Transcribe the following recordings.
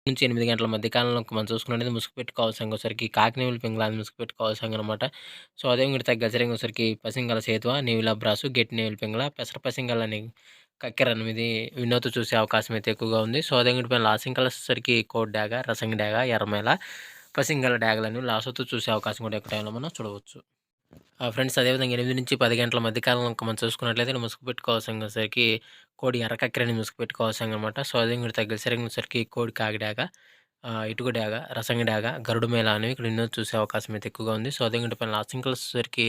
నుంచి 8 గంటల మధ్య కాలంలో మనం చూసుకున్నట్టయితే ముసుగుపెట్టి కావాల్సంగోసరికి కాకినేవులు పింగళాన్ని ముసుగుపెట్టి కావాల్సంగనమాట. సో, అదే ఇంగటి తగ్గసరింగోసరికి పసింగల సేతువ, నీవిల బ్రాసు, గెట్టి నేవిలి పింగళ, పెసర పసింగలని కక్కెరనేది వినోద్ చూసే అవకాశం అయితే ఎక్కువగా ఉంది. సో, అదే ఇంగటి పైన లాసింకలొచ్చేసరికి కోడి డాగ, రసంగి డాగ, ఎర్రమేల, పసింగల డాగలని లాసోతో చూసే అవకాశం కూడా ఎక్కువ టైంలో మనం చూడవచ్చు. ఫ్రెండ్స్ అదేవిధంగా 8-10 గంటల మధ్య కాలంలో మనం చూసుకున్నట్లయితే ముసుగు పెట్టుకోవాల్సరికి కోడి ఎర్రకక్కెరని ముసుగు పెట్టుకోవాల్సనమాట. సో, అదే ఇంగటి తగ్గసరికి కోడి కాకి డాగ, ఇటుక డాగ, రసంగి డాగ, గరుడు మేళ అనేవి ఇక్కడ ఎన్నో చూసే అవకాశం అయితే ఎక్కువగా ఉంది. సో, అదే ఇంగటి పైన లాసింకలొచ్చేసరికి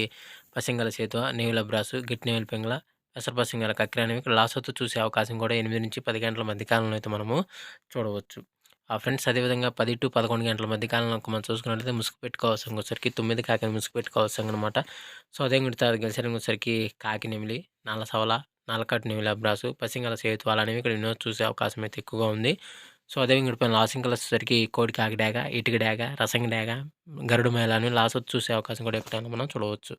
పసింగల సేతువ, నేవిల బ్రాసు, గిట్టి నేవిలి పింగళ, పెసర పసింగల కక్కెర అనేవి ఇక్కడ లాసోతో చూసే అవకాశం కూడా 8-10 గంటల మధ్య కాలంలో అయితే మనము చూడవచ్చు. ఫ్రెండ్స్ అదేవిధంగా 10-11 గంటల మధ్య కాలంలో మనం చూసుకున్నట్లయితే ముసుగు పెట్టుకోవాల్సరికి 9 కాకిని ముసుగు పెట్టుకోవాల్సనమాట. సో, అదే ఇంగటి గెలిసరికి కాకి నెమిలి, నల్ల సవల, నల్లకట్టు నెమిలి అబ్రాసు, పసింగల సేతువాలు అనేవి ఇక్కడ ఎన్నో చూసే అవకాశం అయితే ఎక్కువగా ఉంది. సో, అదే ఇంగటి పైన లాసింకలొచ్చేసరికి కోడి కాకి డాగ, ఇటుక డాగ, రసంగి డాగ, గరుడు మేళ అని లాసోతో చూసే అవకాశం కూడా ఎక్కడైనా మనం చూడవచ్చు.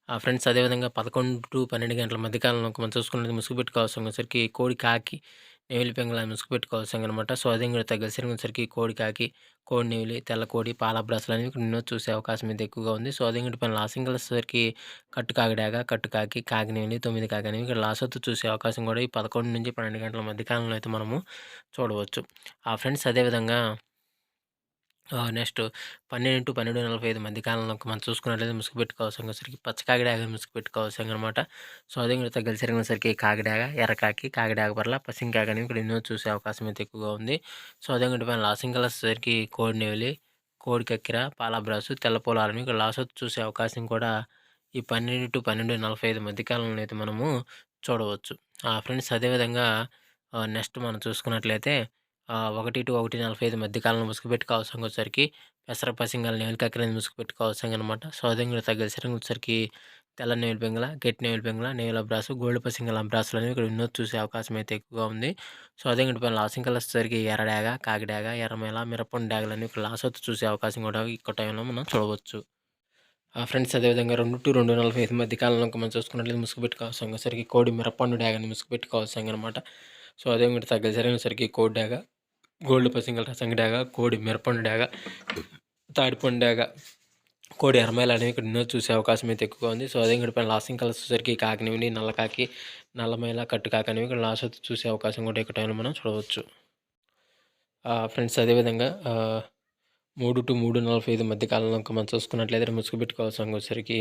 ఫ్రెండ్స్ అదేవిధంగా 11-12 గంటల మధ్య కాలంలో మనం చూసుకున్నది ముసుగు పెట్టుకోవాల్సరికి కోడి కాకి, నెమిలి పింగళ ముసుగు పెట్టుకోవాల్సనమాట. సో, అదే ఇంగటి తగ్గసరికి కోడి కాకి, కోడి నెమిలి, తెల్ల కోడి, పాల బ్రాసులు అనేవి ఇక్కడ ఎన్నో చూసే అవకాశం అయితే ఎక్కువగా ఉంది. సో, అదే ఇంగటి పైన లాసింకలొచ్చేసరికి కట్టు కాకి డాగ, కట్టు కాకి, కాకి నెమిలి, 9 కాకి అనేవి ఇక్కడ లాసోతో చూసే అవకాశం కూడా ఈ 11-12 గంటల మధ్య కాలంలో అయితే మనము చూడవచ్చు. ఫ్రెండ్స్ అదేవిధంగా నెక్స్ట్ 12-12:45 మధ్య కాలంలో మనం చూసుకున్నట్లయితే ముసుగు పెట్టుకోవాల్సరికి పచ్చ కాకిడాగని ముసుగు పెట్టుకోవాల్సనమాట. సో, అదే ఇంగటి తగ్గసరికి కాకిడాగ, ఎర్రకాకి, కాకిడాగ పర్ల, పసింకాకి అనేవి ఇక్కడ ఎన్నో చూసే అవకాశం అయితే ఎక్కువగా ఉంది. సో, అదే ఇంగటి పైన లాసింకలొచ్చేసరికి కోడి నెమిలి, కోడి కక్కెర, పాల బ్రాసు, తెల్ల పొలాలని ఇక్కడ లాసోతో చూసే అవకాశం కూడా ఈ 12-12:45 మధ్య కాలంలో అయితే మనము చూడవచ్చు. ఫ్రెండ్స్ అదేవిధంగా నెక్స్ట్ మనం చూసుకున్నట్లయితే 1-1:45 మధ్య కాలంలో ముసుగు పెట్టుకోవాల్సరికి పెసర పసింగల నేవిలి కక్కెరని ముసుగు పెట్టుకోవాల్సనమాట. సో, అదే ఇంగటి తగ్గసరికి తెల్ల నేవిలి పింగళ, గెట్టి నేవిలి పింగళ, నేవిల బ్రాసు, గోల్డ్ పసింగల బ్రాసులు అనేవి ఇక్కడ ఎన్నో చూసే అవకాశం అయితే ఎక్కువగా ఉంది. సో, అదే ఇంగటి పైన లాసింకలొచ్చేసరికి ఎర్ర డాగ, కాకి డాగ, ఎర్రమేల, మిరపొండు డాగలని ఇక్కడ లాసోతో చూసే అవకాశం కూడా ఎక్కువ టైంలో మనం చూడవచ్చు. ఫ్రెండ్స్ అదేవిధంగా 2-2:45 మధ్య కాలంలో మనం చూసుకున్నట్లయితే ముసుగు పెట్టుకోవాల్సరికి కోడి మిరపండు డాగని ముసుగు పెట్టుకోవాల్సనమాట. సో, అదే ఇంగటి తగ్గసరికి కోడి డాగ, గోల్డ్ పసింగల రసంగి డాగ, కోడి మిరపండు డాగ, తాడిపండు డాగ, కోడి ఎర్రమేల అనేవి ఇక్కడ ఎన్నో చూసే అవకాశం అయితే ఎక్కువగా ఉంది. సో, అదే ఇంగటి పైన లాసింకలొచ్చేసరికి కాకి నెమిలి, నల్లకాకి, నల్లమేల, కట్టు కాకి అనేవి ఇక్కడ లాసోతో చూసే అవకాశం కూడా ఎక్కువ టైంలో మనం చూడవచ్చు. ఫ్రెండ్స్ అదేవిధంగా 3-3:45 మధ్య కాలంలో మనం చూసుకున్నట్లయితే ముసుగు పెట్టుకోవాల్సరికి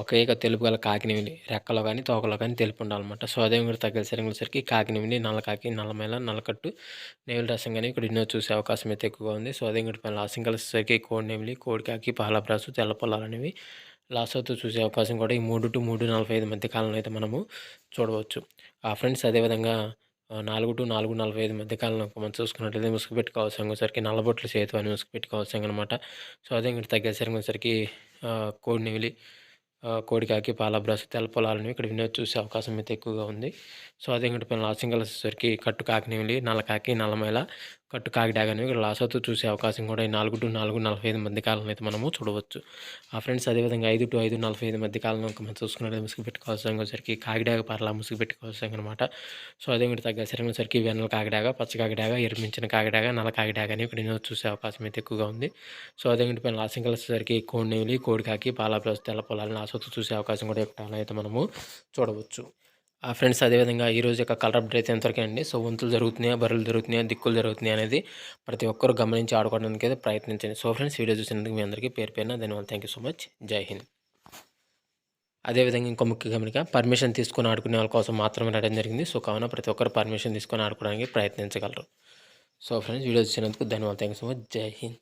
ఒకే తెలుపు గల కాకి నెమిలి రెక్కలో కానీ తోకలో కానీ తెలుపు ఉండాలన్నమాట. సో, అదే ఇంగటి తగ్గసరికి కాకి నెమిలి, నల్లకాకి, నల్లమేల, నల్లకట్టు, నేవిలి రసం కానీ ఇక్కడ ఎన్నో చూసే అవకాశం అయితే ఎక్కువగా ఉంది. సో, అదే ఇంగటి పైన లాసింకలొచ్చేసరికి కోడి నెమిలి, కోడి కాకి, పాల బ్రాసు, తెల్ల పొలాలు అనేవి లాసోతో చూసే అవకాశం కూడా ఈ 3-3:45 మధ్య కాలంలో అయితే మనము చూడవచ్చు. ఫ్రెండ్స్ అదేవిధంగా 4-4:45 మధ్య కాలంలో మనం చూసుకున్నట్లయితే ముసుగు పెట్టుకోవాల్సరికి నల్లబొట్లు సేతు అని ముసుగు పెట్టుకోవాల్సనమాట. సో, అదే ఇంగటి తగ్గసరికి కోడి నెమిలి, కోడి కాకి, పాల బ్రాసు, తెల్ల పొలాలని ఇక్కడ వినోద్ చూసే అవకాశం అయితే ఎక్కువగా ఉంది. సో, అదే ఇంగటి పైన లాసింకలొచ్చేసరికి కట్టు కాకి నెమిలి, నల్లకాకి, నల్లమేల, కట్టు కాకి డాగ అనేవి ఇక్కడ లాసోతో చూసే అవకాశం కూడా ఈ 4-4:45 మధ్య కాలంలో అయితే మనము చూడవచ్చు. ఫ్రెండ్స్ అదేవిధంగా 5-5:45 మధ్య కాలంలో మనం చూసుకున్నట్లయితే ముసుగు పెట్టుకోవాల్సరికి కాకిడాగ పర్ల ముసుగు పెట్టుకోవాల్సనమాట. సో, అదే ఇంగటి తగ్గసరికి వెన్నెల కాకిడాగ, పచ్చ కాకిడాగ, ఎరిపించిన కాకిడాగ, నల్ల కాకిడాగ అనేవి ఇక్కడ ఎన్నో చూసే అవకాశం అయితే ఎక్కువగా ఉంది. సో, అదే ఇంగటి పైన లాసింకలొచ్చేసరికి కోడి నెమిలి, కోడి కాకి, పాల బ్రాసు, తెల్ల పొలాలని లాసోతో చూసే అవకాశం కూడా ఎక్కువ అయితే మనము చూడవచ్చు. ఫ్రెండ్స్ అదేవిధంగా ఈరోజు యొక్క కలర్ అప్డేట్ అయితే ఎంతవరకే అండి. సో, వంతులు జరుగుతున్నాయా, బర్రెలు జరుగుతున్నాయా, దిక్కులు జరుగుతున్నాయా అనేది ప్రతి ఒక్కరు గమనించి ఆడుకోవడానికి అయితే ప్రయత్నించండి. సో, ఫ్రెండ్స్ వీడియో చూసినందుకు మీ అందరికీ పేరు పేరున ధన్యవాదాలు. Thank you so much. జై హింద్. అదేవిధంగా ఇంకో ముఖ్య గమనిక, పర్మిషన్ తీసుకొని ఆడుకునే వాళ్ళ కోసం మాత్రమే రావడం జరిగింది. సో, కావున ప్రతి ఒక్కరు పర్మిషన్ తీసుకొని ఆడుకోవడానికి ప్రయత్నించగలరు. సో, ఫ్రెండ్స్ వీడియో చూసినందుకు ధన్యవాదాలు. Thank you so much. జై హింద్.